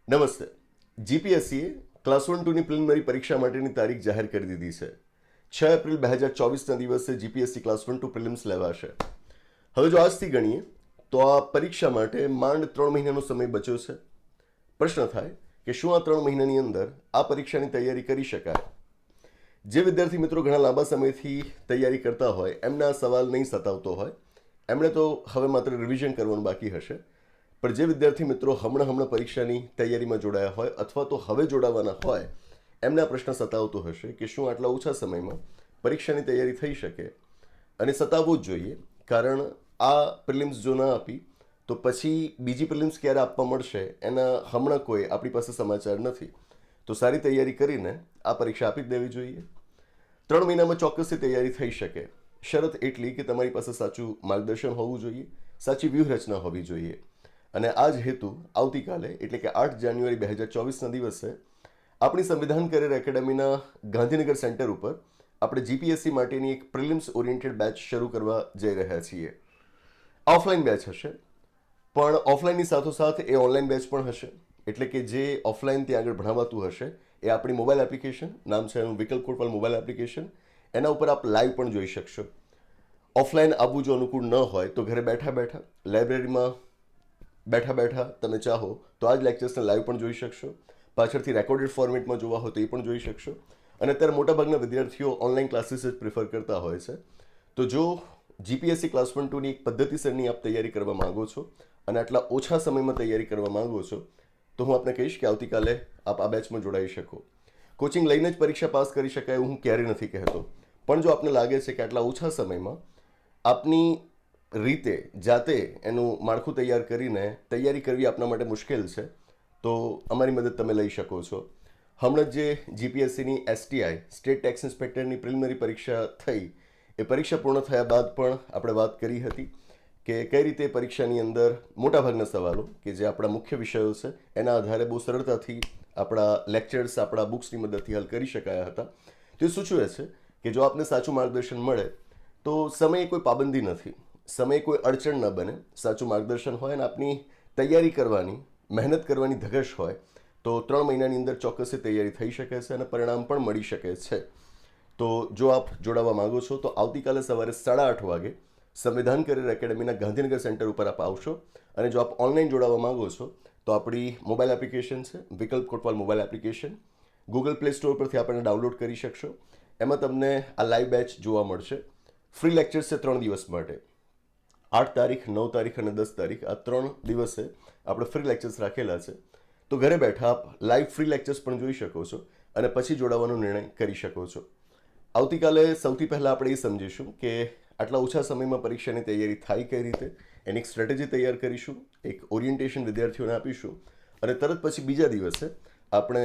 નમસ્તે. જીપીએસસીએ class 1-2ની preliminary પરીક્ષા માટેની તારીખ જાહેર કરી દીધી છે. 6 એપ્રિલ 2024ના દિવસે જીપીએસસી ક્લાસ 1-2 પ્રિલિમ્સ લેવાશે. હવે જો આજથી ગણીએ તો આ પરીક્ષા માટે માંડ 3 મહિનાનો સમય બચ્યો છે. પ્રશ્ન થાય કે શું આ 3 મહિનાની અંદર આ પરીક્ષાની તૈયારી કરી શકાય? જે વિદ્યાર્થી મિત્રો ઘણા લાંબા સમયથી તૈયારી કરતા હોય એમને આ સવાલ નહીં સતાવતો હોય, એમણે તો હવે માત્ર રિવિઝન કરવાનું બાકી હશે. પણ જે વિદ્યાર્થી મિત્રો હમણાં પરીક્ષાની તૈયારીમાં જોડાયા હોય અથવા તો હવે જોડાવાના હોય એમને આ પ્રશ્ન સતાવતો હશે કે શું આટલા ઓછા સમયમાં પરીક્ષાની તૈયારી થઈ શકે? અને સતાવવું જ જોઈએ, કારણ આ પ્રિલિમ્સ જો ના આપી તો પછી બીજી પ્રિલિમ્સ ક્યારે આપવા મળશે એના હમણાં કોઈ આપણી પાસે સમાચાર નથી. તો સારી તૈયારી કરીને આ પરીક્ષા આપી જ દેવી જોઈએ. 3 મહિનામાં ચોક્કસથી તૈયારી થઈ શકે. શરત એટલી કે તમારી પાસે સાચું માર્ગદર્શન હોવું જોઈએ, સાચી વ્યૂહરચના હોવી જોઈએ. અને આ જ હેતુ આવતીકાલે એટલે કે 8 જાન્યુઆરી 2024ના દિવસે આપણી સંવિધાન કરિયર એકેડમીના ગાંધીનગર સેન્ટર ઉપર આપણે જીપીએસસી માટેની એક પ્રિલિમ્સ ઓરિએન્ટેડ બેચ શરૂ કરવા જઈ રહ્યા છીએ. ઓફલાઈન બેચ હશે, પણ ઓફલાઈનની સાથોસાથ એ ઓનલાઈન બેચ પણ હશે. એટલે કે જે ઓફલાઈન ત્યાં આગળ ભણાવાતું હશે એ આપણી મોબાઈલ એપ્લિકેશન, નામ છે એનું વિકલ્પ કોટવાલ મોબાઈલ એપ્લિકેશન, એના ઉપર આપ લાઈવ પણ જોઈ શકશો. ઓફલાઈન આવવું જો અનુકૂળ ન હોય તો ઘરે બેઠા લાઇબ્રેરીમાં બેઠા તમે ચાહો તો આ જ લેક્ચર્સને લાઈવ પણ જોઈ શકશો. પાછળથી રેકોર્ડેડ ફોર્મેટમાં જોવા હોય તો એ પણ જોઈ શકશો. અને અત્યારે મોટાભાગના વિદ્યાર્થીઓ ઓનલાઈન ક્લાસીસ જ પ્રિફર કરતા હોય છે. તો જો જીપીએસસી ક્લાસ 1-2ની એક પદ્ધતિસરની આપ તૈયારી કરવા માંગો છો અને આટલા ઓછા સમયમાં તૈયારી કરવા માંગો છો તો હું આપને કહીશ કે આવતીકાલે આપ આ બેચમાં જોડાઈ શકો. કોચિંગ લઈને જ પરીક્ષા પાસ કરી શકાય એવું હું ક્યારેય નથી કહેતો, પણ જો આપને લાગે છે કે આટલા ઓછા સમયમાં આપની રીતે જાતે એનું માળખું તૈયાર કરીને તૈયારી કરવી આપના માટે મુશ્કેલ છે તો અમારી મદદ તમે લઈ શકો છો. હમણાં જે જીપીએસસીની એસટીઆઈ સ્ટેટ ટેક્સ ઇન્સ્પેક્ટરની પ્રિલિમિનરી પરીક્ષા થઈ એ પરીક્ષા પૂર્ણ થયા બાદ પણ આપણે વાત કરી હતી કે કઈ રીતે પરીક્ષાની અંદર મોટાભાગના સવાલો કે જે આપણા મુખ્ય વિષયો છે એના આધારે બહુ સરળતાથી આપણા લેક્ચર્સ, આપણા બુક્સની મદદથી હલ કરી શકાયા હતા. તો એ સૂચવે છે કે જો આપને સાચું માર્ગદર્શન મળે તો સમયે કોઈ પાબંદી નથી, સમય કોઈ અડચણ ન બને. સાચું માર્ગદર્શન હોય અને આપની તૈયારી કરવાની, મહેનત કરવાની ધગશ હોય તો 3 મહિનાની અંદર ચોક્કસથી તૈયારી થઈ શકે છે અને પરિણામ પણ મળી શકે છે. તો જો આપ જોડાવા માંગો છો તો આવતીકાલે સવારે 8:30 વાગે સંવિધાન કરિયર એકેડમીના ગાંધીનગર સેન્ટર ઉપર આપ આવશો. અને જો આપ ઓનલાઈન જોડાવા માંગો છો તો આપણી મોબાઈલ એપ્લિકેશન છે વિકલ્પ Kotwal mobile application, Google Play Store પરથી આપણને ડાઉનલોડ કરી શકશો. એમાં તમને આ લાઈવ બેચ જોવા મળશે. ફ્રી લેક્ચર્સ છે 3 દિવસ માટે. 8 તારીખ, 9 તારીખ અને 10 તારીખ આ 3 દિવસે આપણે ફ્રી લેક્ચર્સ રાખેલા છે. તો ઘરે બેઠા આપ લાઈવ ફ્રી લેક્ચર્સ પણ જોઈ શકો છો અને પછી જોડાવાનો નિર્ણય કરી શકો છો. આવતીકાલે સૌથી પહેલાં આપણે એ સમજીશું કે આટલા ઓછા સમયમાં પરીક્ષાની તૈયારી થાય કઈ રીતે, એની એક સ્ટ્રેટેજી તૈયાર કરીશું, એક ઓરિએન્ટેશન વિદ્યાર્થીઓને આપીશું અને તરત પછી બીજા દિવસે આપણે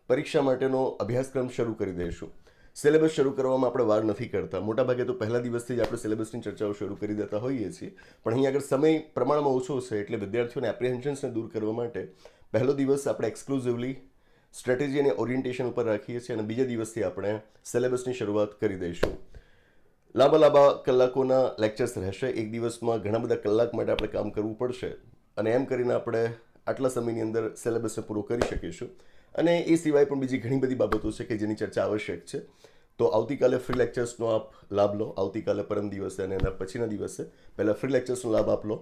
પરીક્ષા માટેનો અભ્યાસક્રમ શરૂ કરી દઈશું. સિલેબસ શરૂ કરવામાં આપણે વાર નથી કરતા. મોટાભાગે તો પહેલા દિવસથી જ આપણે સિલેબસની ચર્ચાઓ શરૂ કરી દેતા હોઈએ છીએ, પણ અહીં આગળ સમય પ્રમાણમાં ઓછો છે એટલે વિદ્યાર્થીઓને એપ્રિહેન્શન્સને દૂર કરવા માટે પહેલો દિવસ આપણે એક્સક્લુઝિવલી સ્ટ્રેટેજી અને ઓરિએન્ટેશન ઉપર રાખીએ છીએ અને બીજા દિવસથી આપણે સિલેબસની શરૂઆત કરી દઈશું. લાંબા કલાકોના લેક્ચર્સ રહેશે. એક દિવસમાં ઘણા બધા કલાક માટે આપણે કામ કરવું પડશે અને એમ કરીને આપણે આટલા સમયની અંદર સિલેબસને પૂરો કરી શકીશું. અને એ સિવાય પણ બીજી ઘણી બધી બાબતો છે કે જેની ચર્ચા આવશ્યક છે. તો આવતીકાલે ફ્રી લેક્ચર્સનો આપ લાભ લો. આવતીકાલે પરમ દિવસે અને એના પછીના દિવસે પહેલાં ફ્રી લેક્ચર્સનો લાભ આપ લો.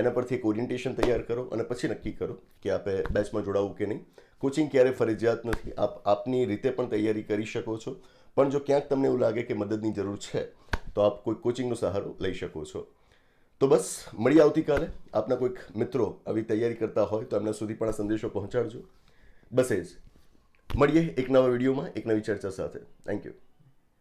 એના પરથી એક ઓરિએન્ટેશન તૈયાર કરો અને પછી નક્કી કરો કે આપે બેચમાં જોડાવું કે નહીં. કોચિંગ ક્યારે ફરજિયાત નથી. આપ આપની રીતે પણ તૈયારી કરી શકો છો, પણ જો ક્યાંક તમને એવું લાગે કે મદદની જરૂર છે તો આપ કોઈ કોચિંગનો સહારો લઈ શકો છો. તો બસ મળીએ આવતીકાલે. આપના કોઈક મિત્રો આવી તૈયારી કરતા હોય તો એમના સુધી પણ આ સંદેશો પહોંચાડજો. બસ એ જ. મળીએ એક નવા વિડીયોમાં એક નવી ચર્ચા સાથે. Thank you.